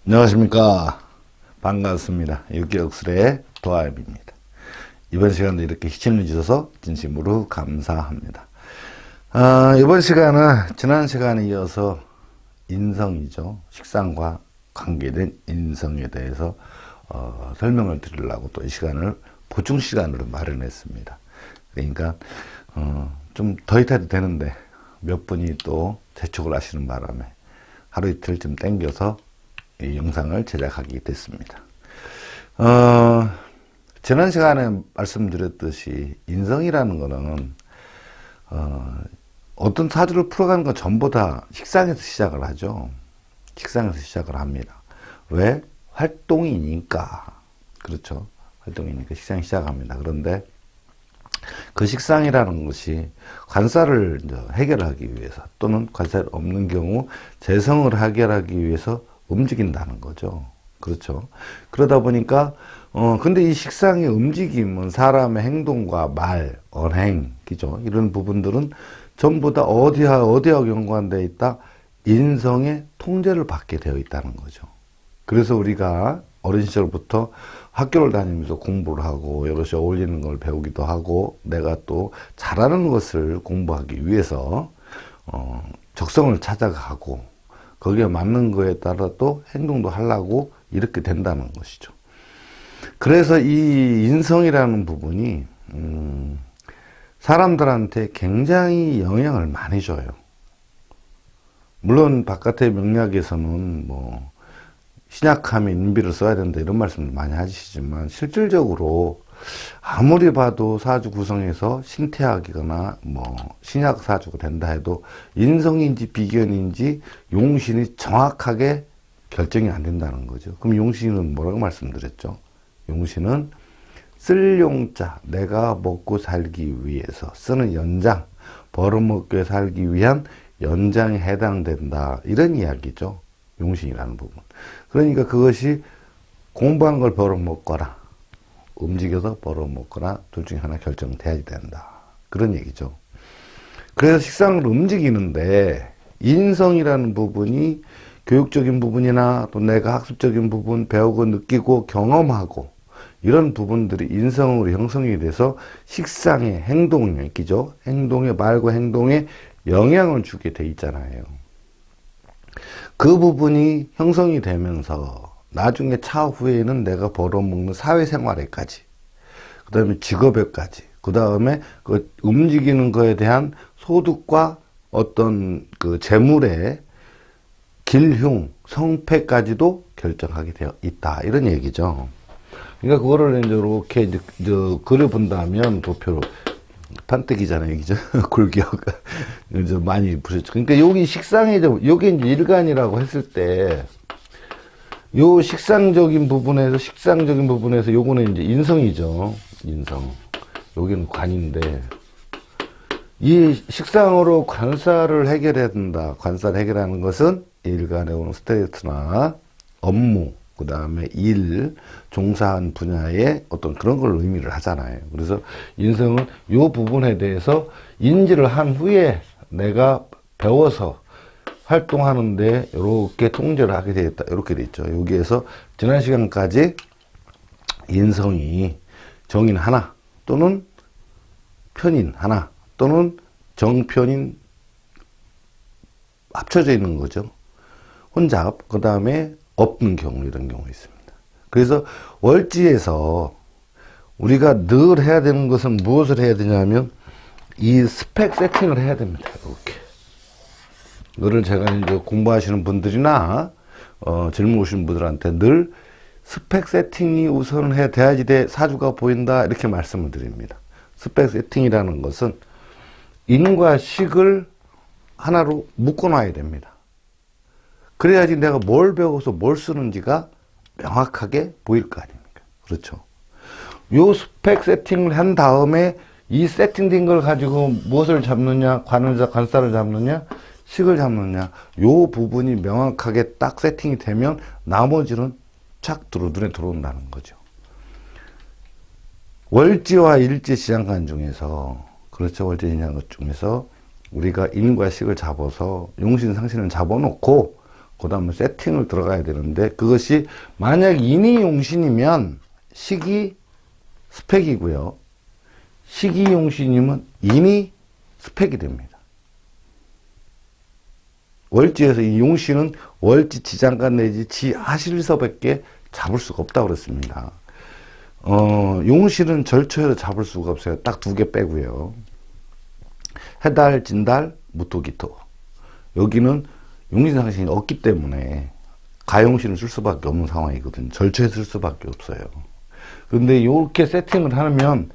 안녕하십니까. 반갑습니다. 유기억술의 도아입니다. 이번 시간도 이렇게 시청해 주셔서 진심으로 감사합니다. 이번 시간은 지난 시간에 이어서 인성이죠. 식상과 관계된 인성에 대해서 설명을 드리려고 또 이 시간을 보충 시간으로 마련했습니다. 그러니까 좀 더 있어도 되는데 몇 분이 또 재촉을 하시는 바람에 하루 이틀 좀 땡겨서 이 영상을 제작하게 됐습니다. 지난 시간에 말씀드렸듯이 인성이라는 거는 어떤 사주를 풀어가는 건 전부 다 식상에서 시작을 하죠. 식상에서 시작을 합니다. 왜? 활동이니까. 그렇죠. 활동이니까 식상이 시작합니다. 그런데 그 식상이라는 것이 관사를 해결하기 위해서 또는 관사를 없는 경우 재성을 해결하기 위해서 움직인다는 거죠. 그렇죠. 그러다 보니까 근데 이 식상의 움직임은 사람의 행동과 말, 언행, 그죠? 이런 부분들은 전부 다 어디와 연관되어 있다? 인성의 통제를 받게 되어 있다는 거죠. 그래서 우리가 어린 시절부터 학교를 다니면서 공부를 하고 여럿이 어울리는 걸 배우기도 하고 내가 또 잘하는 것을 공부하기 위해서 적성을 찾아가고 거기에 맞는 거에 따라 또 행동도 하려고 이렇게 된다는 것이죠. 그래서 이 인성이라는 부분이 사람들한테 굉장히 영향을 많이 줘요. 물론 바깥의 명리학에서는 뭐 신약하면 인비를 써야 된다 이런 말씀을 많이 하시지만 실질적으로 아무리 봐도 사주 구성에서 신태학이거나 뭐 신약 사주가 된다 해도 인성인지 비견인지 용신이 정확하게 결정이 안 된다는 거죠. 그럼 용신은 뭐라고 말씀드렸죠? 용신은 쓸 용자, 내가 먹고 살기 위해서 쓰는 연장, 벌어먹고 살기 위한 연장에 해당된다 이런 이야기죠. 용신이라는 부분. 그러니까 그것이 공부한 걸 벌어먹거나 움직여서 벌어먹거나 둘 중에 하나 결정돼야 된다. 그런 얘기죠. 그래서 식상을 움직이는데 인성이라는 부분이 교육적인 부분이나 또 내가 학습적인 부분 배우고 느끼고 경험하고 이런 부분들이 인성으로 형성이 돼서 식상의 행동에 있죠. 행동에 말과 행동에 영향을 주게 돼 있잖아요. 그 부분이 형성이 되면서 나중에 차후에는 내가 벌어먹는 사회생활에까지, 그 다음에 직업에까지, 그 다음에 그 움직이는 거에 대한 소득과 어떤 그 재물의 길흉, 성패까지도 결정하게 되어 있다. 이런 얘기죠. 그러니까 그거를 이제 이렇게 그려본다면 도표로 판때기잖아요, 그죠? 굴기역. 이제 많이 보셨죠. 그러니까 여기 식상이죠. 여기 이제 일간이라고 했을 때, 요 식상적인 부분에서 요거는 이제 인성이죠. 인성. 여기는 관인데, 이 식상으로 관사를 해결해야 된다. 관사를 해결하는 것은 일간에 오는 스트레스나 업무, 그 다음에 일, 종사한 분야의 어떤 그런 걸 의미를 하잖아요. 그래서 인성은 요 부분에 대해서 인지를 한 후에 내가 배워서 활동하는데 이렇게 통제를 하게 되었다. 이렇게 돼 있죠. 여기에서 지난 시간까지 인성이 정인 하나 또는 편인 하나 또는 정편인 합쳐져 있는 거죠. 혼잡, 그 다음에 없는 경우 이런 경우 있습니다. 그래서 월지에서 우리가 늘 해야 되는 것은 무엇을 해야 되냐면 이 스펙 세팅을 해야 됩니다. 이렇게. 이거를 제가 이제 공부하시는 분들이나 질문 오시는 분들한테 늘 스펙 세팅이 우선 해야 돼야지 사주가 보인다 이렇게 말씀을 드립니다. 스펙 세팅이라는 것은 인과 식을 하나로 묶어놔야 됩니다. 그래야지 내가 뭘 배워서 뭘 쓰는지가 명확하게 보일 거 아닙니까? 그렇죠. 요 스펙 세팅을 한 다음에 이 세팅된 걸 가지고 무엇을 잡느냐, 관사를 잡느냐, 식을 잡느냐, 요 부분이 명확하게 딱 세팅이 되면 나머지는 착 눈에 들어온다는 거죠. 월지와 일지 시장간 중에서, 그렇죠. 월지 시장간 중에서 우리가 인과 식을 잡아서 용신 상신을 잡아놓고 그 다음에 세팅을 들어가야 되는데, 그것이 만약 인이용신이면 식이 스펙이고요. 식이용신이면 인이 스펙이 됩니다. 월지에서 이 용신은 월지 지장간 내지 지하실서밖에 잡을 수가 없다고 그랬습니다. 용신은 절초에서 잡을 수가 없어요. 딱 두 개 빼고요. 해달, 진달, 무토기토. 여기는 용신상신이 없기 때문에 가용신을 쓸 수밖에 없는 상황이거든요. 절초에 쓸 수밖에 없어요. 그런데 이렇게 세팅을 하면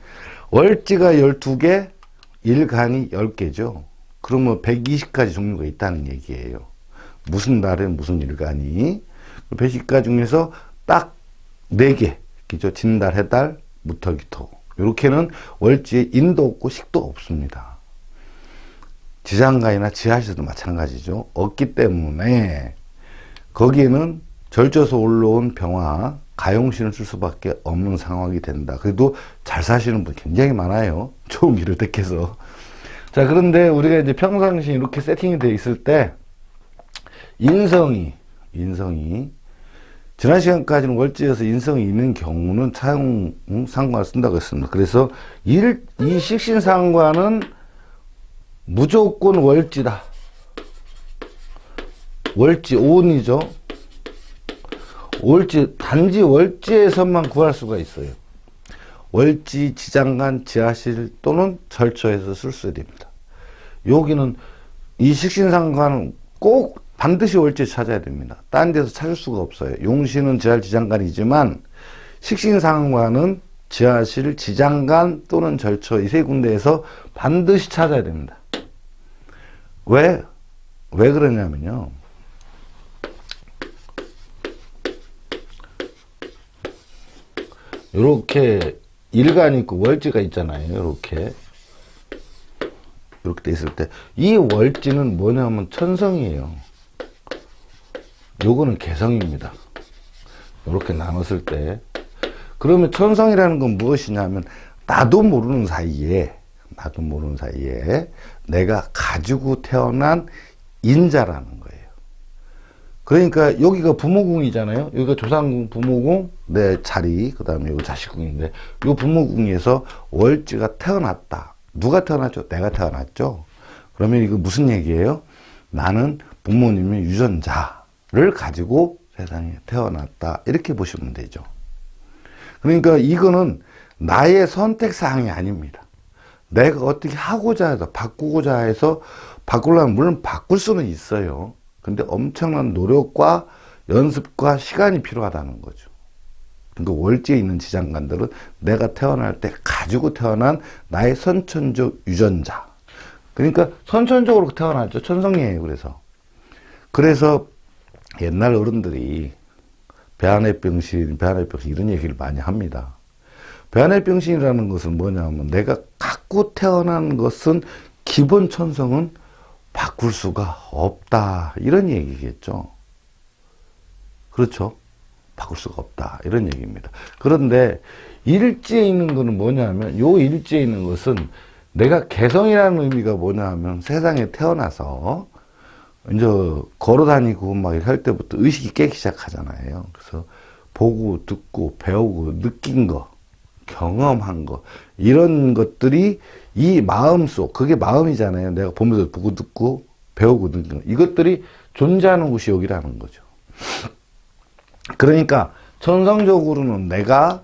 월지가 12개, 일간이 10개죠. 그러면 120가지 종류가 있다는 얘기예요. 무슨 달에 무슨 일간이. 120가지 중에서 딱 4개. 그죠? 진달, 해달, 무토기토. 이렇게는 월지에 인도 없고 식도 없습니다. 지장간이나 지하실도 마찬가지죠. 없기 때문에 거기에는 절져서 올라온 병화, 가용신을 쓸 수밖에 없는 상황이 된다. 그래도 잘 사시는 분 굉장히 많아요. 좋은 길을 택해서. 자, 그런데 우리가 이제 평상시 이렇게 세팅이 되어 있을 때, 인성이, 지난 시간까지는 월지에서 인성이 있는 경우는 차용 상관을 쓴다고 했습니다. 그래서 이 식신상관은 무조건 월지다. 월지 오온이죠. 단지 월지에서만 구할 수가 있어요. 월지, 지장간, 지하실 또는 절초에서 쓸 수 됩니다. 여기는 이 식신상관은 꼭 반드시 월지에 찾아야 됩니다. 딴 데서 찾을 수가 없어요. 용신은 지하실, 지장간이지만 식신상관은 지하실, 지장간 또는 절초 이 세 군데에서 반드시 찾아야 됩니다. 왜 그러냐면요. 이렇게 일간이 있고 월지가 있잖아요. 이렇게 돼 있을 때 이 월지는 뭐냐면 천성이에요. 요거는 개성입니다. 이렇게 나눴을 때 그러면 천성이라는 건 무엇이냐면 나도 모르는 사이에 내가 가지고 태어난 인자라는 거예요. 그러니까 여기가 부모궁이잖아요. 여기가 조상궁, 부모궁, 내 자리, 그 다음에 여기 자식궁인데 이 부모궁에서 월지가 태어났다. 누가 태어났죠? 내가 태어났죠. 그러면 이거 무슨 얘기예요? 나는 부모님의 유전자를 가지고 세상에 태어났다. 이렇게 보시면 되죠. 그러니까 이거는 나의 선택사항이 아닙니다. 내가 어떻게 하고자 해서 바꾸고자 해서 바꾸려면 물론 바꿀 수는 있어요. 근데 엄청난 노력과 연습과 시간이 필요하다는 거죠. 그러니까 월지에 있는 지장간들은 내가 태어날 때 가지고 태어난 나의 선천적 유전자. 그러니까 선천적으로 태어났죠. 천성이에요. 그래서 옛날 어른들이 배아내병신 이런 얘기를 많이 합니다. 배아내병신이라는 것은 뭐냐면 내가 갖고 태어난 것은 기본 천성은 바꿀 수가 없다. 이런 얘기겠죠. 그렇죠. 바꿀 수가 없다. 이런 얘기입니다. 그런데 일지에 있는 것은 뭐냐면 요 일지에 있는 것은 내가 개성이라는 의미가 뭐냐면 세상에 태어나서 이제 걸어다니고 막 할 때부터 의식이 깨기 시작하잖아요. 그래서 보고 듣고 배우고 느낀 거 경험한 거 이런 것들이 이 마음속 그게 마음이잖아요. 내가 보면서 보고 듣고 배우고 느낀 거 이것들이 존재하는 곳이 여기라는 거죠. 그러니까 천성적으로는 내가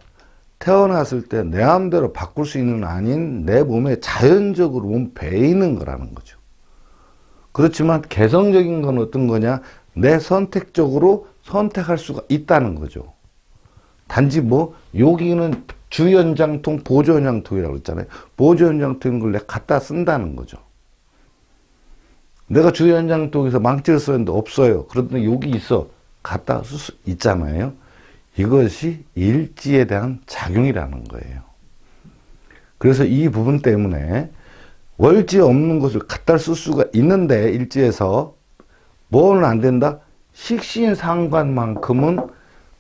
태어났을 때 내 마음대로 바꿀 수 있는 아닌 내 몸에 자연적으로 몸 배에 있는 거라는 거죠. 그렇지만 개성적인 건 어떤 거냐? 내 선택적으로 선택할 수가 있다는 거죠. 단지 여기는 주연장통, 보조연장통이라고 했잖아요. 보조연장통인 걸 내가 갖다 쓴다는 거죠. 내가 주연장통에서 망치를 썼는데 없어요. 그런데 여기 있어. 갖다 쓸 수 있잖아요. 이것이 일지에 대한 작용이라는 거예요. 그래서 이 부분 때문에 월지에 없는 것을 갖다 쓸 수가 있는데 일지에서 뭐는 안 된다? 식신상관만큼은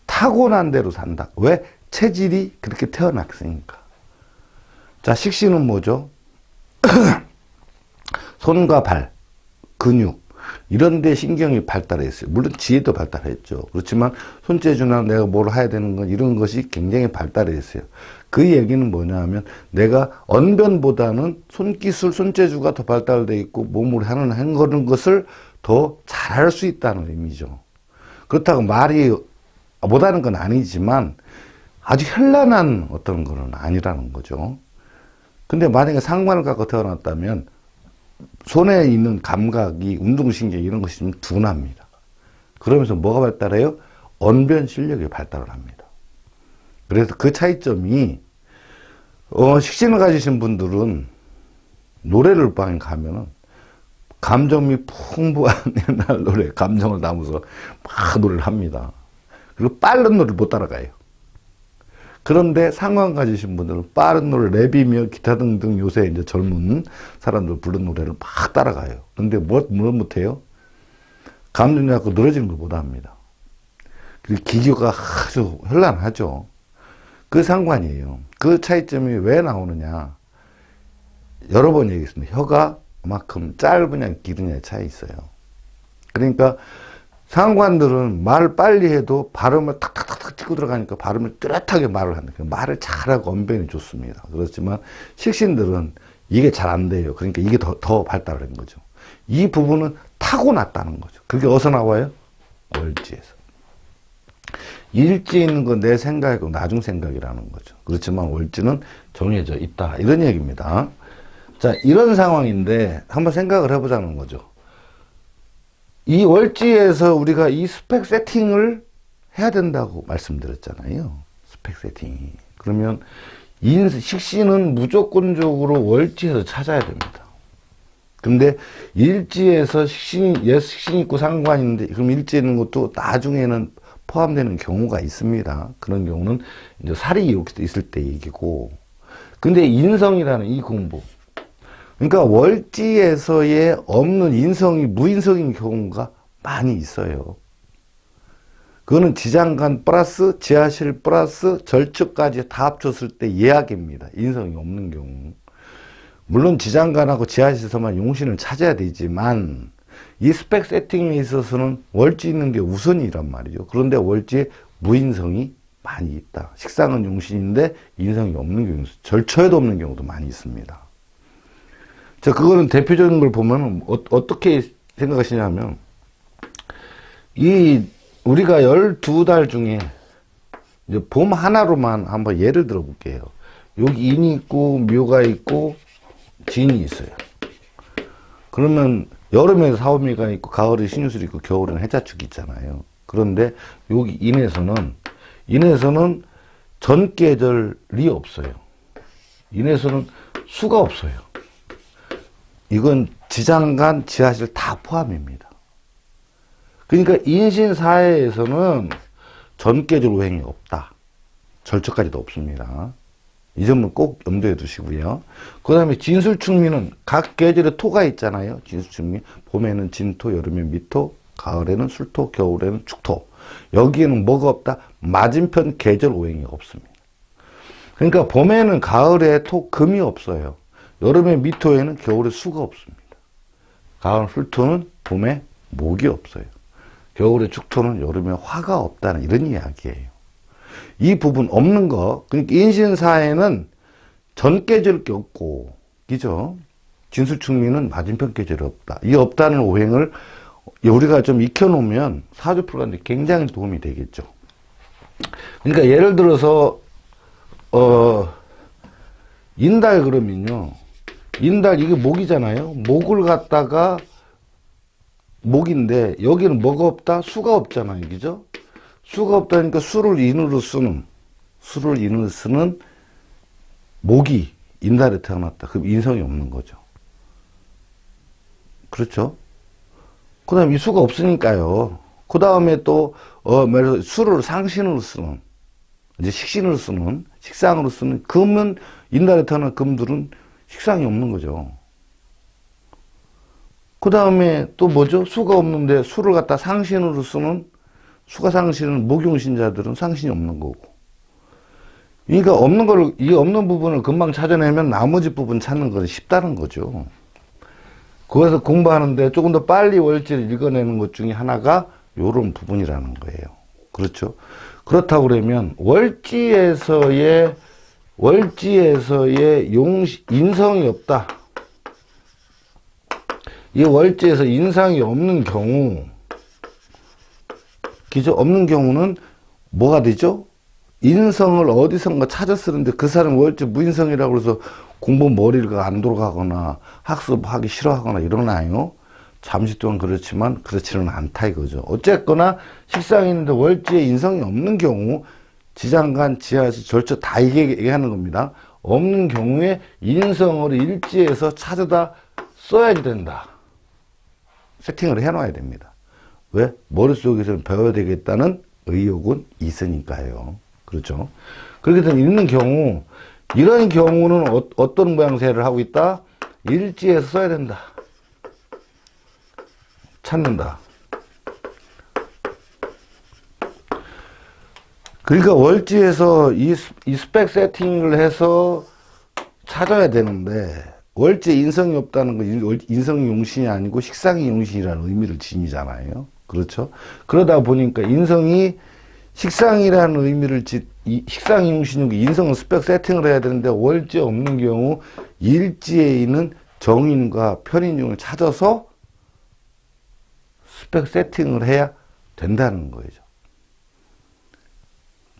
타고난 대로 산다. 왜? 체질이 그렇게 태어났으니까. 자, 식신은 뭐죠? 손과 발, 근육. 이런데 신경이 발달했어요. 물론 지혜도 발달했죠. 그렇지만 손재주나 내가 뭘 해야 되는 건 이런 것이 굉장히 발달했어요. 그 얘기는 뭐냐 하면 내가 언변보다는 손기술, 손재주가 더 발달되어 있고 몸으로 하는 것을 더 잘할 수 있다는 의미죠. 그렇다고 말이 못하는 건 아니지만 아주 현란한 어떤 거는 아니라는 거죠. 근데 만약에 상관을 갖고 태어났다면 손에 있는 감각이 운동신경 이런 것이 좀 둔합니다. 그러면서 뭐가 발달해요? 언변 실력이 발달을 합니다. 그래서 그 차이점이 식신을 가지신 분들은 노래를 방에 가면은 감정이 풍부한 옛날 노래, 감정을 담아서 막 노래를 합니다. 그리고 빠른 노래를 못 따라가요. 그런데 상관 가지신 분들은 빠른 노래, 랩이며 기타 등등 요새 이제 젊은 사람들 부르는 노래를 막 따라가요. 근데 뭘 못해요? 감정 잡고 늘어지는 걸 못합니다. 그리고 기교가 아주 현란하죠. 그 상관이에요. 그 차이점이 왜 나오느냐. 여러 번 얘기했습니다. 혀가 그만큼 짧으냐 기느냐의 차이 있어요. 그러니까 상관들은 말을 빨리 해도 발음을 탁탁탁탁 찍고 들어가니까 발음을 뚜렷하게 말을 한다. 말을 잘하고 언변이 좋습니다. 그렇지만 식신들은 이게 잘 안 돼요. 그러니까 이게 더 발달한 거죠. 이 부분은 타고났다는 거죠. 그게 어디서 나와요? 월지에서. 일지에 있는 건 내 생각이고 나중 생각이라는 거죠. 그렇지만 월지는 정해져 있다. 이런 얘기입니다. 자, 이런 상황인데 한번 생각을 해보자는 거죠. 이 월지에서 우리가 이 스펙 세팅을 해야 된다고 말씀드렸잖아요. 스펙 세팅이. 그러면 식신은 무조건적으로 월지에서 찾아야 됩니다. 근데 일지에서 식신 있고 상관인데, 그럼 일지에 있는 것도 나중에는 포함되는 경우가 있습니다. 그런 경우는 이제 살이 이렇게 있을 때 얘기고. 근데 인성이라는 이 공부. 그러니까 월지에서의 없는 인성이 무인성인 경우가 많이 있어요. 그거는 지장간 플러스 지하실 플러스 절축까지 다 합쳤을 때 예약입니다. 인성이 없는 경우. 물론 지장간하고 지하실에서만 용신을 찾아야 되지만 이 스펙 세팅에 있어서는 월지 있는 게 우선이란 말이죠. 그런데 월지에 무인성이 많이 있다. 식상은 용신인데 인성이 없는 경우, 절처에도 없는 경우도 많이 있습니다. 자, 그거는 대표적인 걸 보면 어떻게 생각하시냐면 우리가 12달 중에 이제 봄 하나로만 한번 예를 들어 볼게요. 여기 인이 있고 묘가 있고 진이 있어요. 그러면 여름에 사오미가 있고 가을에 신유술이 있고 겨울에는 해자축이 있잖아요. 그런데 여기 인에서는 전 계절이 없어요. 인에서는 수가 없어요. 이건 지장간, 지하실 다 포함입니다. 그러니까 인신사회에서는 전계절 오행이 없다. 절처까지도 없습니다. 이 점은 꼭 염두에 두시고요. 그 다음에 진술충미는 각 계절에 토가 있잖아요. 진술충미. 봄에는 진토, 여름에 미토, 가을에는 술토, 겨울에는 축토. 여기에는 뭐가 없다? 맞은편 계절 오행이 없습니다. 그러니까 봄에는 가을에 토, 금이 없어요. 여름에 미토에는 겨울에 수가 없습니다. 가을 술토는 봄에 목이 없어요. 겨울에 축토는 여름에 화가 없다는 이런 이야기예요. 이 부분 없는 거, 그러니까 인신사에는 전 계절 게 없고, 그죠? 진술충미는 맞은편 계절이 없다. 이 없다는 오행을 우리가 좀 익혀놓으면 사주풀이하는데 굉장히 도움이 되겠죠. 그러니까 예를 들어서 인달 그러면요, 인달 이게 목이잖아요. 목을 갖다가 목인데 여기는 뭐가 없다? 수가 없잖아요. 그죠? 수가 없다니까 수를 인으로 쓰는 목이 인달에 태어났다. 그럼 인성이 없는 거죠. 그렇죠? 그 다음에 이 수가 없으니까요. 그 다음에 또 수를 상신으로 쓰는, 이제 식신으로 쓰는, 식상으로 쓰는 금은 인달에 태어난 금들은 식상이 없는 거죠. 그 다음에 또 뭐죠? 수가 없는데 수를 갖다 상신으로 쓰는, 수가 상신은 목용신자들은 상신이 없는 거고. 그러니까 이 없는 부분을 금방 찾아내면 나머지 부분 찾는 건 쉽다는 거죠. 거기서 공부하는데 조금 더 빨리 월지를 읽어내는 것 중에 하나가 요런 부분이라는 거예요. 그렇죠? 그렇다고 그러면 월지에서의 인성이 없다. 이 월지에서 인상이 없는 경우, 그죠? 없는 경우는 뭐가 되죠? 인성을 어디선가 찾아 쓰는데 그 사람 월지 무인성이라고 해서 공부 머리가 안 돌아가거나 학습하기 싫어하거나 이러나요? 잠시 동안 그렇지만 그렇지는 않다 이거죠. 어쨌거나 식상이 있는데 월지에 인성이 없는 경우 지장간, 지하시, 절처 다 얘기하는 겁니다. 없는 경우에 인성을 일지에서 찾아다 써야 된다. 세팅을 해놔야 됩니다. 왜? 머릿속에서는 배워야 되겠다는 의욕은 있으니까요. 그렇죠? 그렇게 되면 있는 경우, 이런 경우는 어떤 모양새를 하고 있다? 일지에서 써야 된다. 찾는다. 그러니까 월지에서 이 스펙 세팅을 해서 찾아야 되는데, 월지에 인성이 없다는 건 인성이 용신이 아니고 식상이 용신이라는 의미를 지니잖아요. 그렇죠? 그러다 보니까 인성이 식상이라는 의미를 식상이 용신이고 인성은 스펙 세팅을 해야 되는데 월지에 없는 경우 일지에 있는 정인과 편인중을 찾아서 스펙 세팅을 해야 된다는 거죠.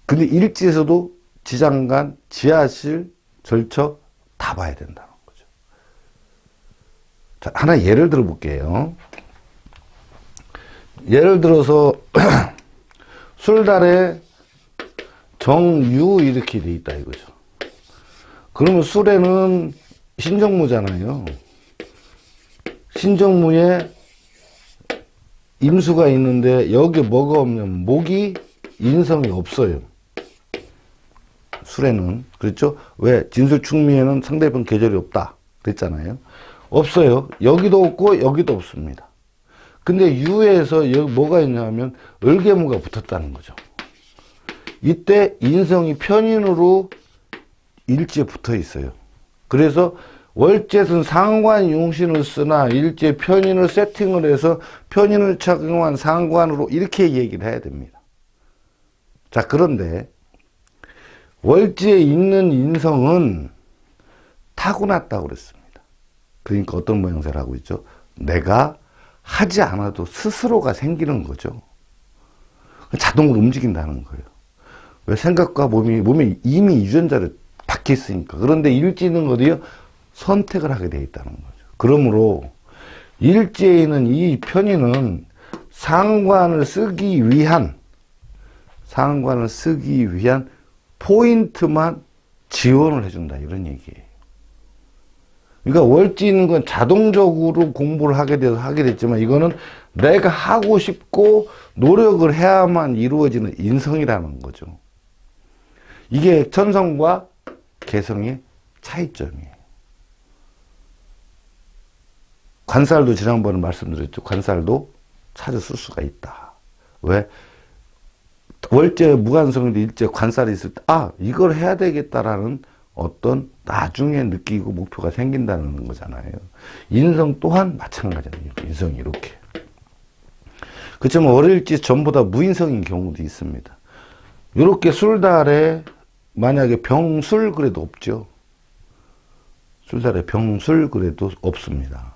근데 일지에서도 지장간, 지하실, 절처 다 봐야 된다는 거죠. 자, 하나 예를 들어 볼게요. 예를 들어서 술달에 정유 이렇게 돼 있다 이거죠. 그러면 술에는 신정무잖아요. 신정무에 임수가 있는데 여기에 뭐가 없냐면 목이 인성이 없어요. 술에는. 그렇죠? 왜? 진술충미에는 상대방 계절이 없다 그랬잖아요. 없어요. 여기도 없고 여기도 없습니다. 근데 유에서 여기 뭐가 있냐면 을개무가 붙었다는 거죠. 이때 인성이 편인으로 일지에 붙어 있어요. 그래서 월지에서는 상관 용신을 쓰나 일지에 편인을 세팅을 해서 편인을 착용한 상관으로 이렇게 얘기를 해야 됩니다. 자, 그런데 월지에 있는 인성은 타고났다고 그랬습니다. 그러니까 어떤 모양새를 하고 있죠? 내가 하지 않아도 스스로가 생기는 거죠. 자동으로 움직인다는 거예요. 왜? 생각과 몸에 이미 유전자를 박혀 있으니까. 그런데 일지는 어디요? 선택을 하게 되어 있다는 거죠. 그러므로 일지에 있는 이 편인은 상관을 쓰기 위한 포인트만 지원을 해준다 이런 얘기예요. 그러니까 월지 있는 건 자동적으로 공부를 하게 됐지만 이거는 내가 하고 싶고 노력을 해야만 이루어지는 인성이라는 거죠. 이게 천성과 개성의 차이점이에요. 관살도 지난번에 말씀드렸죠. 관살도 찾아 쓸 수가 있다. 왜? 월제 무관성인데 일제 관살이 있을 때, 이걸 해야 되겠다라는 어떤 나중에 느끼고 목표가 생긴다는 거잖아요. 인성 또한 마찬가지예요. 인성이 이렇게. 그렇지만 월일지 전부 다 무인성인 경우도 있습니다. 이렇게 술달에 만약에 병술 그래도 없죠. 술달에 병술 그래도 없습니다.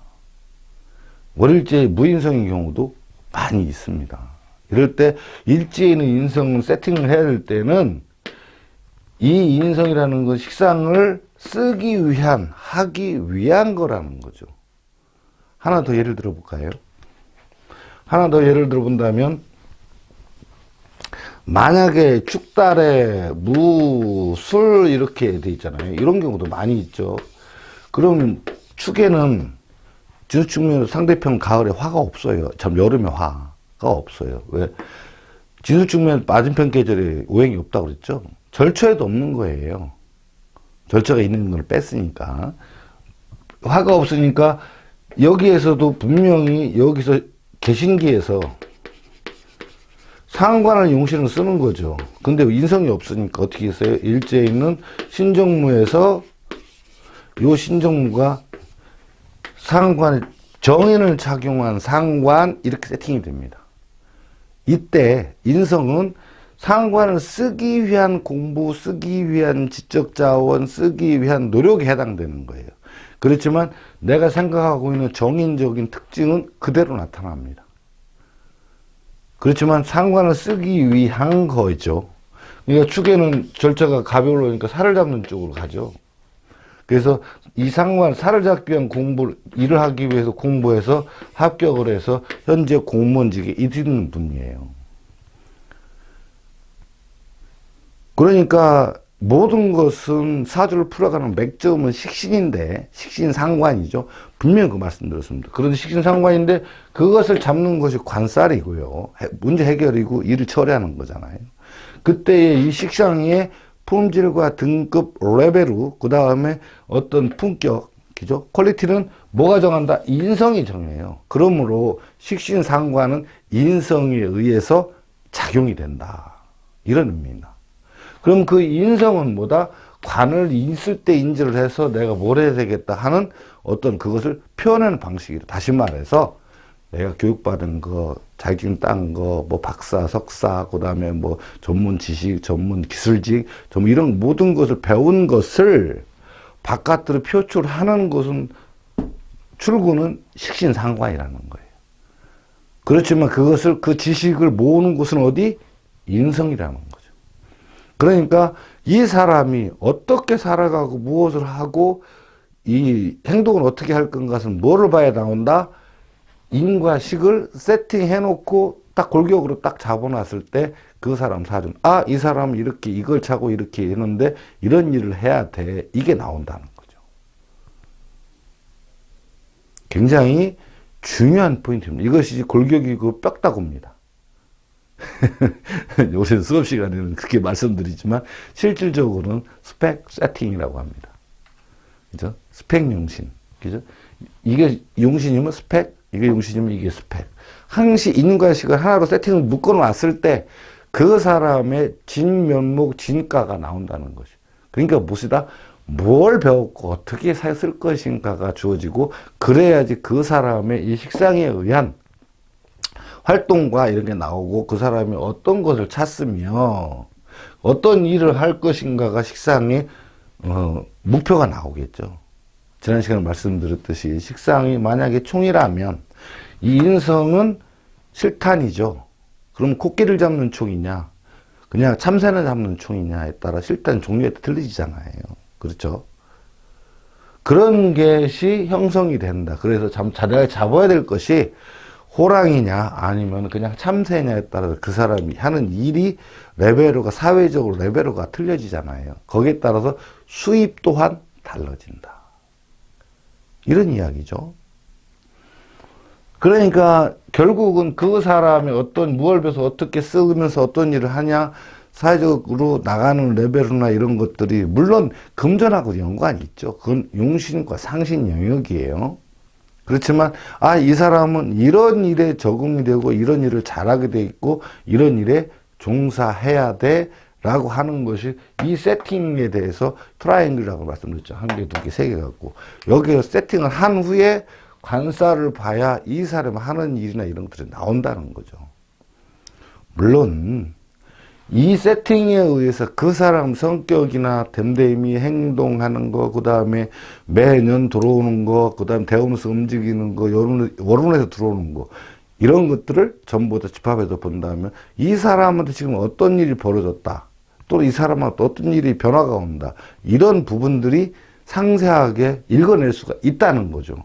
월일지에 무인성인 경우도 많이 있습니다. 이럴 때 일지에 있는 인성을 세팅을 해야 될 때는 이 인성이라는 건 식상을 쓰기 위한, 하기 위한 거라는 거죠. 하나 더 예를 들어 볼까요? 하나 더 예를 들어 본다면, 만약에 축달에 무, 술 이렇게 돼 있잖아요. 이런 경우도 많이 있죠. 그럼 축에는 진수축면으로 상대편 가을에 화가 없어요. 참 여름에 화가 없어요. 왜? 진수축면 맞은편 계절에 오행이 없다고 그랬죠. 절처에도 없는 거예요. 절처가 있는 걸 뺐으니까. 화가 없으니까 여기에서도 분명히 여기서 개신기에서 상관을 용신을 쓰는 거죠. 근데 인성이 없으니까 어떻게 했어요? 일제에 있는 신정무에서 요 신정무가 상관에 정인을 착용한 상관 이렇게 세팅이 됩니다. 이때 인성은 상관을 쓰기 위한 공부, 쓰기 위한 지적자원, 쓰기 위한 노력에 해당되는 거예요. 그렇지만 내가 생각하고 있는 정인적인 특징은 그대로 나타납니다. 그렇지만 상관을 쓰기 위한 거죠. 그러니까 축에는 절차가 가벼우니까 살을 잡는 쪽으로 가죠. 그래서 이 상관, 살을 잡기 위한 일을 하기 위해서 공부해서 합격을 해서 현재 공무원직에 이르는 분이에요. 그러니까 모든 것은 사주를 풀어가는 맥점은 식신인데, 식신상관이죠. 분명히 그 말씀드렸습니다. 그런데 식신상관인데 그것을 잡는 것이 관살이고요. 문제 해결이고 일을 처리하는 거잖아요. 그때의 이 식상의 품질과 등급 레벨로 그 다음에 어떤 품격, 그죠? 퀄리티는 뭐가 정한다? 인성이 정해요. 그러므로 식신상관은 인성에 의해서 작용이 된다. 이런 의미입니다. 그럼 그 인성은 뭐다? 관을 있을 때 인지를 해서 내가 뭘 해야 되겠다 하는 어떤 그것을 표현하는 방식이다. 다시 말해서 내가 교육받은 거, 자격증 딴 거, 뭐 박사, 석사, 그 다음에 뭐 전문 지식, 전문 기술직, 좀 이런 모든 것을 배운 것을 바깥으로 표출하는 것은 출구는 식신상관이라는 거예요. 그렇지만 그것을, 그 지식을 모으는 곳은 어디? 인성이라는 거죠. 그러니까 이 사람이 어떻게 살아가고 무엇을 하고 이 행동을 어떻게 할 건가는 뭐를 봐야 나온다? 인과 식을 세팅해 놓고 딱 골격으로 딱 잡아놨을 때 그 사람 사준, 아, 이 사람은 이렇게 이걸 차고 이렇게 했는데 이런 일을 해야 돼. 이게 나온다는 거죠. 굉장히 중요한 포인트입니다. 이것이 골격이고 뼈다구입니다. 요새 수업 시간에는 그렇게 말씀드리지만 실질적으로는 스펙 세팅이라고 합니다. 그죠? 스펙 용신. 그죠? 이게 용신이면 스펙, 이게 용신이면 이게 스펙. 항시 인과 식을 하나로 세팅을 묶어 놨을 때 그 사람의 진면목, 진가가 나온다는 것이. 그러니까 무엇이다? 뭘 배웠고 어떻게 쓸 것인가가 주어지고 그래야지 그 사람의 이 식상에 의한 활동과 이런 게 나오고 그 사람이 어떤 것을 찾으며 어떤 일을 할 것인가가 식상의 목표가 나오겠죠. 지난 시간에 말씀드렸듯이 식상이 만약에 총이라면 이 인성은 실탄이죠. 그럼 코끼리를 잡는 총이냐 그냥 참새를 잡는 총이냐에 따라 실탄 종류에 틀리잖아요. 그렇죠? 그런 것이 형성이 된다. 그래서 자기가 잡아야 될 것이 호랑이냐 아니면 그냥 참새냐에 따라서 그 사람이 하는 일이 레벨로가 사회적으로 레벨로가 틀려지잖아요. 거기에 따라서 수입 또한 달라진다. 이런 이야기죠. 그러니까 결국은 그 사람이 어떤 무엇을 배워서 어떻게 쓰면서 어떤 일을 하냐 사회적으로 나가는 레벨이나 이런 것들이 물론 금전하고 연관이 있죠. 그건 용신과 상신 영역이에요. 그렇지만 이 사람은 이런 일에 적응이 되고 이런 일을 잘하게 돼 있고 이런 일에 종사해야 돼 라고 하는 것이 이 세팅에 대해서 트라이앵글이라고 말씀드렸죠. 한 개, 두 개, 세 개 갖고 여기에 세팅을 한 후에 관사를 봐야 이 사람이 하는 일이나 이런 것들이 나온다는 거죠. 물론 이 세팅에 의해서 그 사람 성격이나 됨됨이 행동하는 거, 그 다음에 매년 들어오는 거, 그 다음에 대원에서 움직이는 거, 여론에서 들어오는 거 이런 것들을 전부 다 집합해서 본다면 이 사람한테 지금 어떤 일이 벌어졌다. 또 이 사람한테 어떤 일이 변화가 온다. 이런 부분들이 상세하게 읽어낼 수가 있다는 거죠.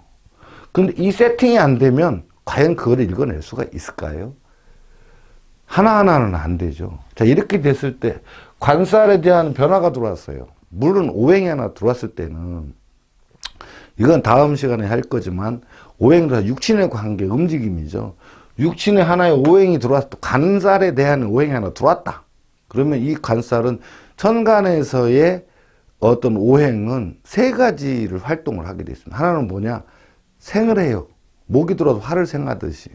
근데 이 세팅이 안 되면 과연 그걸 읽어낼 수가 있을까요? 하나하나는 안 되죠. 자, 이렇게 됐을 때 관살에 대한 변화가 들어왔어요. 물론 오행이 하나 들어왔을 때는 이건 다음 시간에 할 거지만 오행도 육친의 관계, 움직임이죠. 육친의 하나의 오행이 들어왔을 때 관살에 대한 오행이 하나 들어왔다. 그러면 이 관살은 천간에서의 어떤 오행은 세 가지를 활동을 하게 되어 있습니다. 하나는 뭐냐? 생을 해요. 목이 들어와서 화를 생하듯이.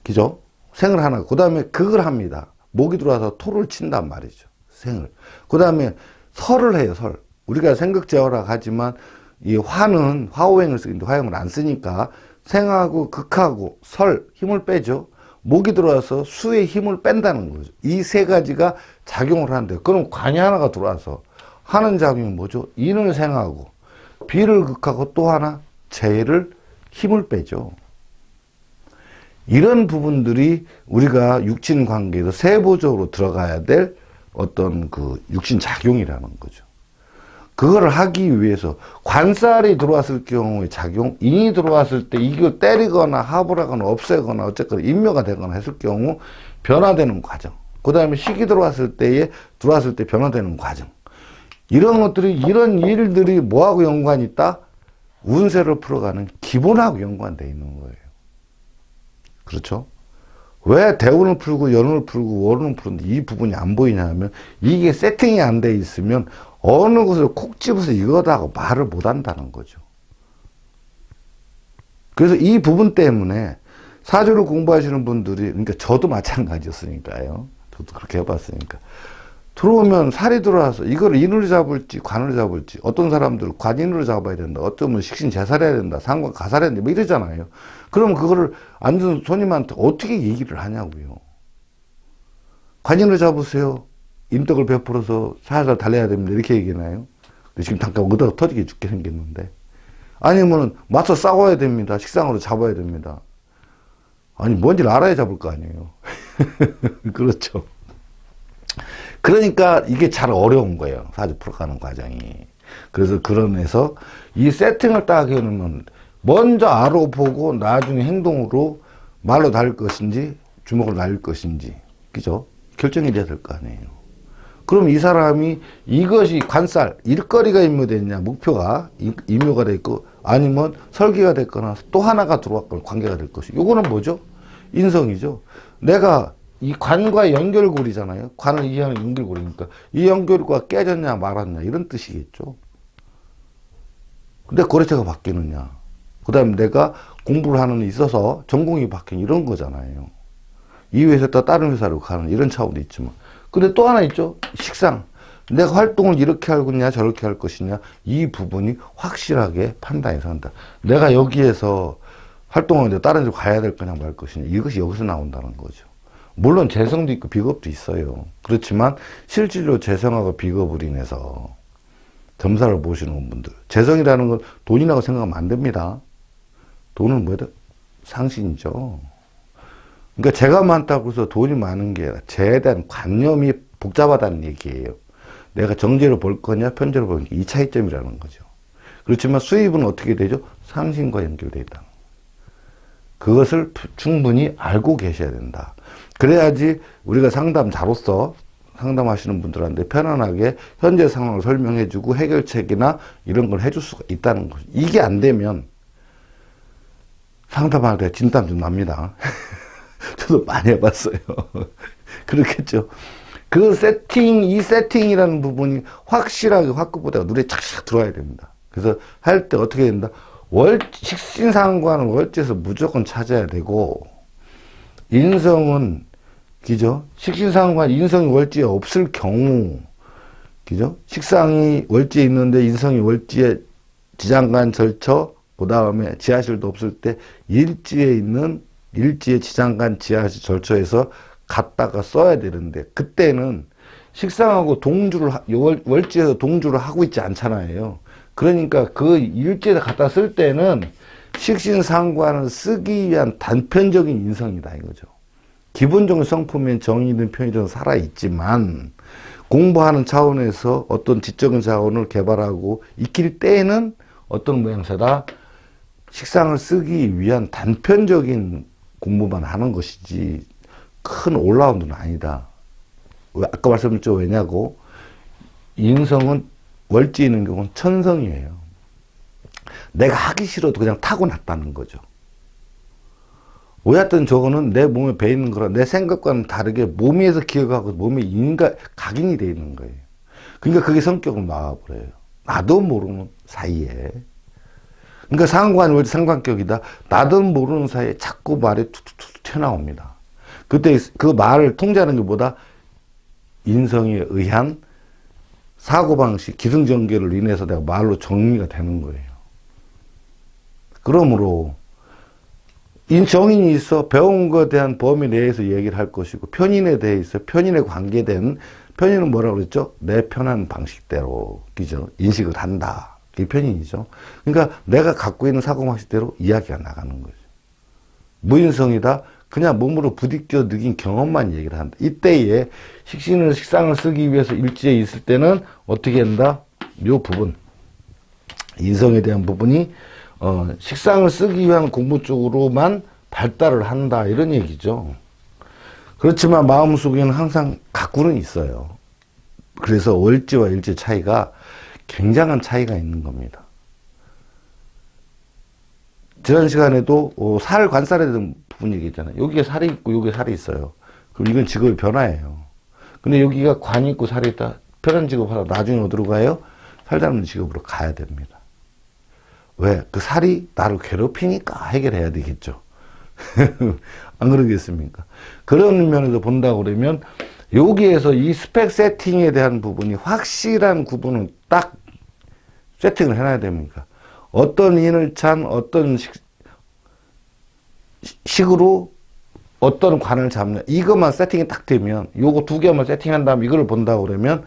그죠? 생을 하나. 그 다음에 극을 합니다. 목이 들어와서 토를 친단 말이죠. 생을. 그 다음에 설을 해요, 설. 우리가 생극제어라 하지만 이 화는 화오행을 쓰는데 화형을 안 쓰니까 생하고 극하고 설 힘을 빼죠. 목이 들어와서 수의 힘을 뺀다는 거죠. 이 세 가지가 작용을 하는데, 그럼 관이 하나가 들어와서 하는 작용이 뭐죠? 인을 생하고 비를 극하고 또 하나 재를 힘을 빼죠. 이런 부분들이 우리가 육신 관계에서 세부적으로 들어가야 될 어떤 그 육신 작용이라는 거죠. 그걸 하기 위해서 관살이 들어왔을 경우의 작용, 인이 들어왔을 때 이걸 때리거나 합을 하거나 없애거나 어쨌거나 인묘가 되거나 했을 경우 변화되는 과정. 그 다음에 식이 들어왔을 때 변화되는 과정. 이런 것들이, 이런 일들이 뭐하고 연관이 있다? 운세를 풀어가는 기본하고 연관되어 있는 거예요. 그렇죠? 왜 대운을 풀고 연운을 풀고 월운을 푸는데 이 부분이 안 보이냐 하면, 이게 세팅이 안 돼 있으면 어느 곳을 콕 집어서 이거다 하고 말을 못 한다는 거죠. 그래서 이 부분 때문에 사주를 공부하시는 분들이, 그러니까 저도 마찬가지였으니까요. 저도 그렇게 해봤으니까. 들어오면 살이 들어와서 이걸 인으로 잡을지 관으로 잡을지, 어떤 사람들은 관인으로 잡아야 된다, 어쩌면 식신 제살해야 된다, 상관 가살해야 된다, 뭐 이러잖아요. 그럼 그거를 앉은 손님한테 어떻게 얘기를 하냐고요. 관인으로 잡으세요. 인덕을 베풀어서 살살 달래야 됩니다. 이렇게 얘기하나요? 지금 잠깐 의도가 터지게 죽게 생겼는데. 아니면은 맞서 싸워야 됩니다. 식상으로 잡아야 됩니다. 아니 뭔지를 알아야 잡을 거 아니에요. 그렇죠. 그러니까 이게 잘 어려운 거예요. 사주 풀어가는 과정이. 그래서 그러면서 이 세팅을 딱 해놓으면 먼저 알아보고 나중에 행동으로 말로 달릴 것인지 주먹으로 날릴 것인지, 그죠? 결정이 돼야 될 거 아니에요. 그럼 이 사람이 이것이 관살, 일거리가 임묘됐냐, 목표가 임묘가 돼 있고, 아니면 설계가 됐거나 또 하나가 들어왔거나 관계가 될 것이. 요거는 뭐죠? 인성이죠. 내가 이 관과 연결고리잖아요. 관을 이해하는 연결고리니까 이 연결고리가 깨졌냐 말았냐 이런 뜻이겠죠. 근데 거래처가 바뀌느냐, 그 다음에 내가 공부를 하는 데 있어서 전공이 바뀌는 이런 거잖아요. 이 회사에서 다른 회사로 가는 이런 차원도 있지만, 근데 또 하나 있죠. 식상. 내가 활동을 이렇게 할 거냐 저렇게 할 것이냐, 이 부분이 확실하게 판단해서 한다. 내가 여기에서 활동하는데 다른 데로 가야 될 거냐 말 것이냐, 이것이 여기서 나온다는 거죠. 물론 재성도 있고 비겁도 있어요. 그렇지만 실질로 재성하고 비겁을 인해서 점사를 보시는 분들, 재성이라는 건 돈이라고 생각하면 안 됩니다. 돈은 뭐다? 상신이죠. 그러니까 재가 많다고 해서 돈이 많은 게 아니라 재에 대한 관념이 복잡하다는 얘기예요. 내가 정제로 벌 거냐 편제로 벌 거냐, 이 차이점이라는 거죠. 그렇지만 수입은 어떻게 되죠? 상신과 연결되어 있다. 그것을 충분히 알고 계셔야 된다. 그래야지 우리가 상담자로서 상담하시는 분들한테 편안하게 현재 상황을 설명해주고 해결책이나 이런 걸 해줄 수가 있다는 거죠. 이게 안 되면 상담할 때 진땀 좀 납니다. 저도 많이 해봤어요. 그렇겠죠. 그 세팅, 이 세팅이라는 부분이 확실하게 화급보다가 눈에 착착 들어와야 됩니다. 그래서 할 때 어떻게 된다? 식신상관은 월지에서 무조건 찾아야 되고, 인성은, 그죠? 식신상관, 인성이 월지에 없을 경우, 그죠? 식상이 월지에 있는데 인성이 월지에 지장간 절처, 그 다음에 지하실도 없을 때 일지에 있는, 일지에 지장간 지하실 절처에서 갖다가 써야 되는데, 그때는 식상하고 동주를, 월지에서 동주를 하고 있지 않잖아요. 그러니까 그 일지에다 갖다 쓸 때는 식신상관을 쓰기 위한 단편적인 인성이다 이거죠. 기본적인 성품엔 정의든 편의든 살아있지만 공부하는 차원에서 어떤 지적인 자원을 개발하고 익힐 때에는 어떤 모양새다? 식상을 쓰기 위한 단편적인 공부만 하는 것이지 큰 올라운드는 아니다. 아까 말씀드렸죠. 왜냐고? 인성은 월지에 있는 경우는 천성이에요. 내가 하기 싫어도 그냥 타고났다는 거죠. 어쨌든 저거는 내 몸에 배 있는 거라 내 생각과는 다르게 몸에서 기억하고 몸에 각인이 되어 있는 거예요. 그러니까 그게 성격을 나와버려요. 나도 모르는 사이에. 그러니까 상관월지 상관격이다. 나도 모르는 사이에 자꾸 말이 툭툭툭 튀어나옵니다. 그때 그 말을 통제하는 게 뭐다? 인성에 의한 사고방식, 기승전결을 인해서 내가 말로 정리가 되는 거예요. 그러므로 정인이 있어 배운 것에 대한 범위 내에서 얘기를 할 것이고, 편인에 대해서 편인에 관계된, 편인은 뭐라고 그랬죠? 내 편한 방식대로, 그죠? 인식을 한다. 그게 편인이죠. 그러니까 내가 갖고 있는 사고방식대로 이야기가 나가는 거죠. 무인성이다. 그냥 몸으로 부딪혀 느낀 경험만 얘기를 한다. 이때에 식상을 쓰기 위해서 일지에 있을 때는 어떻게 한다? 요 부분. 인성에 대한 부분이 식상을 쓰기 위한 공부 쪽으로만 발달을 한다 이런 얘기죠. 그렇지만 마음속에는 항상 갖고는 있어요. 그래서 월지와 일지 차이가 굉장한 차이가 있는 겁니다. 지난 시간에도 살 관살에 대한 부분 얘기했잖아요. 여기에 살이 있고 여기에 살이 있어요. 그럼 이건 직업의 변화예요. 근데 여기가 관이 있고 살이 있다. 편한 직업하다 나중에 어디로 가요? 살다는 직업으로 가야 됩니다. 왜? 그 살이 나를 괴롭히니까 해결해야 되겠죠. 안 그러겠습니까? 그런 면에서 본다고 그러면 여기에서 이 스펙 세팅에 대한 부분이 확실한 구분을 딱 세팅을 해놔야 됩니까? 어떤 인을 찬 어떤 식으로 어떤 관을 잡냐 이것만 세팅이 딱 되면 요거 두 개만 세팅한 다음에 이걸 본다고 그러면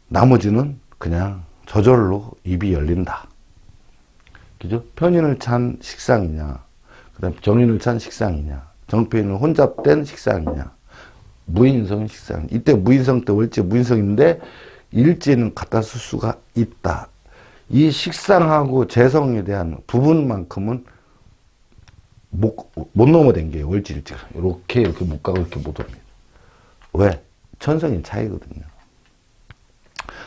나머지는 그냥 저절로 입이 열린다. 그죠? 편인을 찬 식상이냐, 그 다음 정인을 찬 식상이냐, 정편인을 혼잡된 식상이냐, 무인성인 식상. 이때 무인성 때 월지 무인성인데 일지는 갖다 쓸 수가 있다. 이 식상하고 재성에 대한 부분만큼은 못 넘어댕겨요. 월지 일지가. 이렇게 못 가고 이렇게 못 옵니다. 왜? 천성의 차이거든요.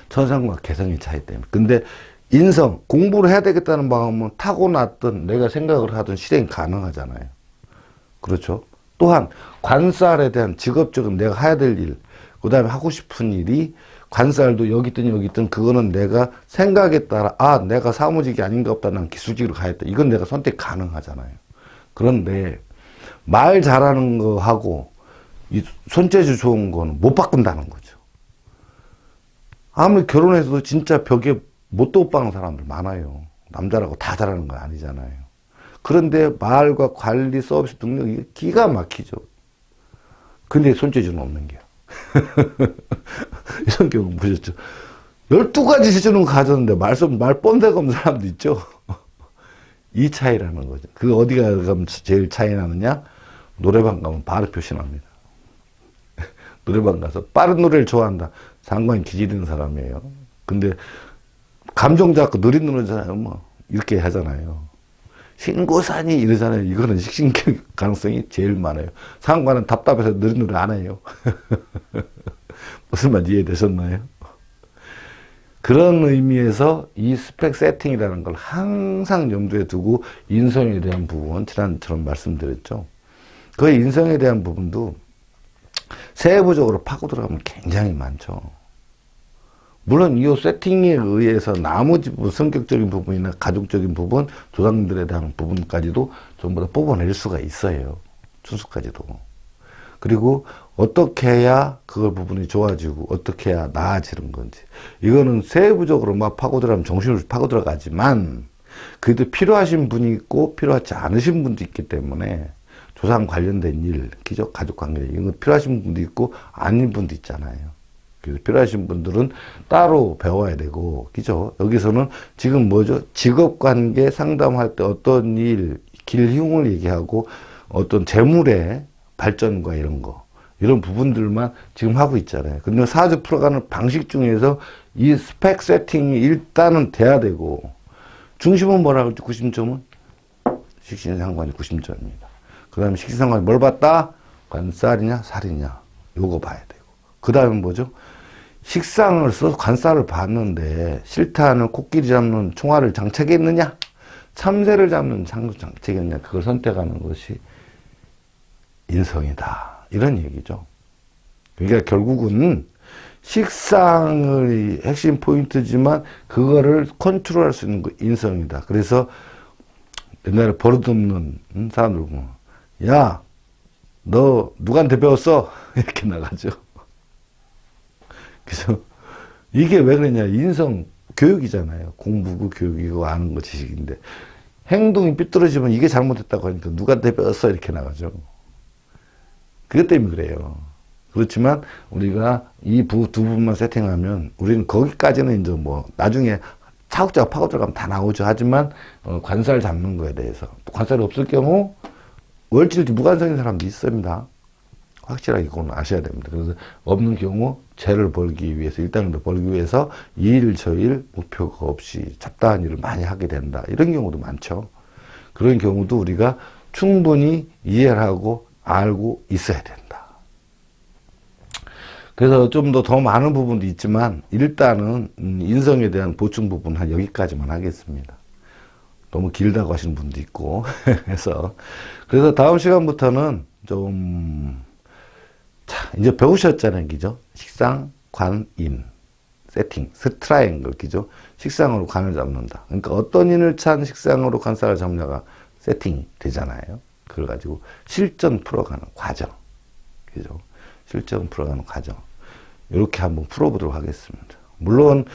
천성과 개성의 차이 때문에. 근데 인성, 공부를 해야 되겠다는 마음은 타고났든 내가 생각을 하든 실행이 가능하잖아요. 그렇죠? 또한 관살에 대한 직업적인 내가 해야 될 일, 그 다음에 하고 싶은 일이 관살도 여기 있든 여기 있든 그거는 내가 생각에 따라 내가 사무직이 아닌가 보다 난 기술직으로 가야겠다. 이건 내가 선택 가능하잖아요. 그런데 말 잘하는 거 하고 이 손재주 좋은 거는 못 바꾼다는 거죠. 아무리 결혼해서도 진짜 벽에 못도 못 박는 사람들 많아요. 남자라고 다 잘하는 건 아니잖아요. 그런데 말과 관리 서비스 능력이 기가 막히죠. 근데 손재주는 없는 게요. 이런 경우 보셨죠? 12가지 재주는 가졌는데 말 뻔데가 없는 사람도 있죠. 이 차이라는 거죠. 그 어디가 가면 제일 차이 나느냐? 노래방 가면 바로 표시납니다. 노래방 가서 빠른 노래를 좋아한다. 상관이 기질있는 사람이에요. 근데 감정 잡고 느린 노래잖아요. 뭐 이렇게 하잖아요. 신고산이 이러잖아요. 이거는 식신경 가능성이 제일 많아요. 상관은 답답해서 느린 노래 안 해요. 무슨 말 이해되셨나요? 그런 의미에서 이 스펙 세팅이라는 걸 항상 염두에 두고 인성에 대한 부분, 지난처럼 말씀드렸죠. 그 인성에 대한 부분도 세부적으로 파고 들어가면 굉장히 많죠. 물론 이 세팅에 의해서 나머지 성격적인 부분이나 가족적인 부분, 조상들에 대한 부분까지도 전부 다 뽑아낼 수가 있어요. 춘수까지도. 그리고 어떻게 해야 그 부분이 좋아지고 어떻게 해야 나아지는 건지. 이거는 세부적으로 막 파고들어가면 정신으로 파고들어가지만 그래도 필요하신 분이 있고 필요하지 않으신 분도 있기 때문에 조상 관련된 일, 기적 가족 관계 이런 거 필요하신 분도 있고 아닌 분도 있잖아요. 그래서 필요하신 분들은 따로 배워야 되고, 그죠? 여기서는 지금 뭐죠? 직업 관계 상담할 때 어떤 일, 길흉을 얘기하고 어떤 재물의 발전과 이런 거, 이런 부분들만 지금 하고 있잖아요. 근데 사주 풀어가는 방식 중에서 이 스펙 세팅이 일단은 돼야 되고, 중심은 뭐라 그러죠? 구심점은? 식신상관이 구심점입니다. 그 다음에 식신상관이 뭘 봤다? 관살이냐, 살이냐. 요거 봐야 되고. 그 다음에 뭐죠? 식상을 써서 관살을 봤는데, 실탄을 코끼리 잡는 총알을 장착했느냐? 참새를 잡는 장착했느냐? 그걸 선택하는 것이 인성이다. 이런 얘기죠. 그러니까 결국은 식상의 핵심 포인트지만 그거를 컨트롤할 수 있는 거 인성이다. 그래서 옛날에 버릇없는 사람들 보면 야, 너 누구한테 배웠어? 이렇게 나가죠. 그래서 이게 왜 그러냐? 인성 교육이잖아요. 공부고 교육이고 아는 거 지식인데 행동이 삐뚤어지면 이게 잘못했다고 하니까 누구한테 배웠어? 이렇게 나가죠. 그것 때문에 그래요. 그렇지만 우리가 이 두 부분만 세팅하면 우리는 거기까지는 이제 뭐 나중에 차곡차곡 파고 들어가면 다 나오죠. 하지만 관살 잡는 거에 대해서 관살이 없을 경우 월질지 무관성인 사람도 있습니다. 확실하게 그건 아셔야 됩니다. 그래서 없는 경우 죄를 벌기 위해서 일당을 벌기 위해서 이 일 저 일 목표가 없이 잡다한 일을 많이 하게 된다. 이런 경우도 많죠. 그런 경우도 우리가 충분히 이해를 하고 알고 있어야 된다. 그래서 좀 더 많은 부분도 있지만 일단은 인성에 대한 보충 부분 한 여기까지만 하겠습니다. 너무 길다고 하시는 분도 있고 그래서 다음 시간부터는 좀 이제 배우셨잖아요, 그죠? 식상, 관, 인, 세팅, 트라이앵글, 그죠? 식상으로 관을 잡는다. 그러니까 어떤 인을 찬 식상으로 관살을 잡냐가 세팅이 되잖아요. 그걸 가지고 실전 풀어가는 과정, 그죠? 실전 풀어가는 과정. 이렇게 한번 풀어보도록 하겠습니다. 물론,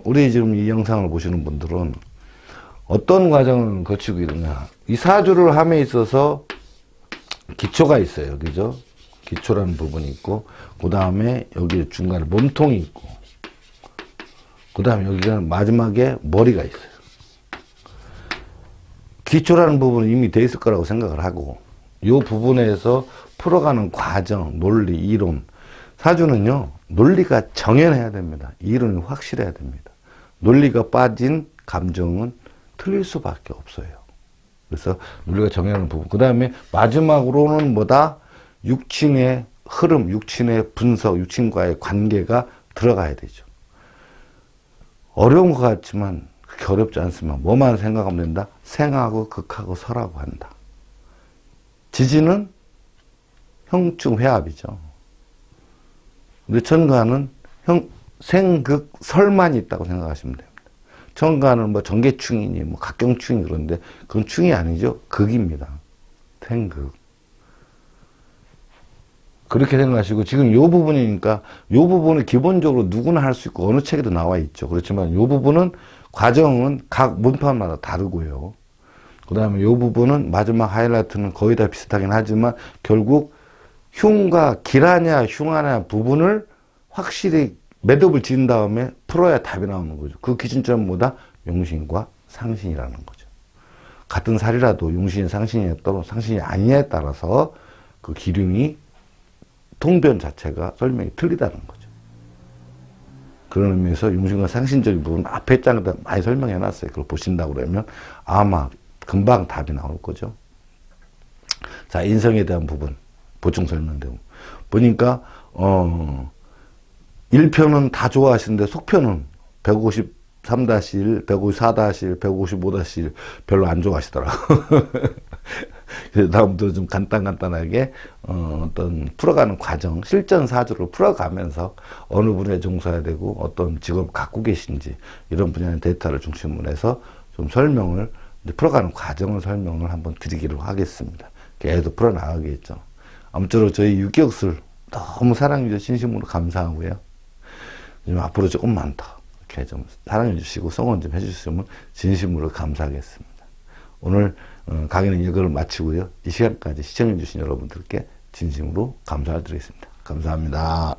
우리 지금 이 영상을 보시는 분들은 어떤 과정을 거치고 있느냐. 이 사주를 함에 있어서 기초가 있어요, 그죠? 기초라는 부분이 있고, 그 다음에 여기 중간에 몸통이 있고, 그 다음에 여기가 마지막에 머리가 있어요. 기초라는 부분은 이미 돼 있을 거라고 생각을 하고, 이 부분에서 풀어가는 과정, 논리, 이론. 사주는요, 논리가 정연해야 됩니다. 이론이 확실해야 됩니다. 논리가 빠진 감정은 틀릴 수밖에 없어요. 그래서 논리가 정연하는 부분. 그 다음에 마지막으로는 뭐다? 육친의 흐름, 육친의 분석, 육친과의 관계가 들어가야 되죠. 어려운 것 같지만 그렇게 어렵지 않습니다. 뭐만 생각하면 된다? 생하고 극하고 설하고 한다. 지지는 형충회합이죠. 근데 천간은 생극설만 있다고 생각하시면 됩니다. 천간은 뭐 정계충이니 뭐 각경충이 그런데 그건 충이 아니죠. 극입니다. 생극. 그렇게 생각하시고 지금 요 부분이니까 요 부분은 기본적으로 누구나 할 수 있고 어느 책에도 나와 있죠. 그렇지만 요 부분은 과정은 각 문판마다 다르고요. 그 다음에 요 부분은 마지막 하이라이트는 거의 다 비슷하긴 하지만 결국 흉과 기라냐 흉하냐 부분을 확실히 매듭을 지은 다음에 풀어야 답이 나오는 거죠. 그 기준점은 뭐다? 용신과 상신이라는 거죠. 같은 살이라도 용신이 상신이에 따라 상신이 아니냐에 따라서 그 기륭이 통변 자체가 설명이 틀리다는 거죠. 그런 의미에서 용신과 상신적인 부분 앞에 장에다 많이 설명해 놨어요. 그걸 보신다고 그러면 아마 금방 답이 나올 거죠. 자, 인성에 대한 부분 보충 설명되고 보니까 1편은 다 좋아하시는데 속편은 153-1, 154-1, 155-1 별로 안 좋아하시더라고. 그래서 다음부터 좀 간단하게 어떤 풀어가는 과정, 실전 사주를 풀어가면서 어느 분야에 종사해야 되고 어떤 직업을 갖고 계신지 이런 분야의 데이터를 중심으로 해서 좀 설명을 풀어가는 과정을 설명을 한번 드리기로 하겠습니다. 계속 풀어나가겠죠. 아무쪼록 저희 유격술 너무 사랑해주셔서 진심으로 감사하고요. 앞으로 조금만 더 이렇게 좀 사랑해주시고 성원 좀 해주시면 진심으로 감사하겠습니다. 오늘 강의는 이걸 마치고요. 이 시간까지 시청해주신 여러분들께 진심으로 감사드리겠습니다. 감사합니다.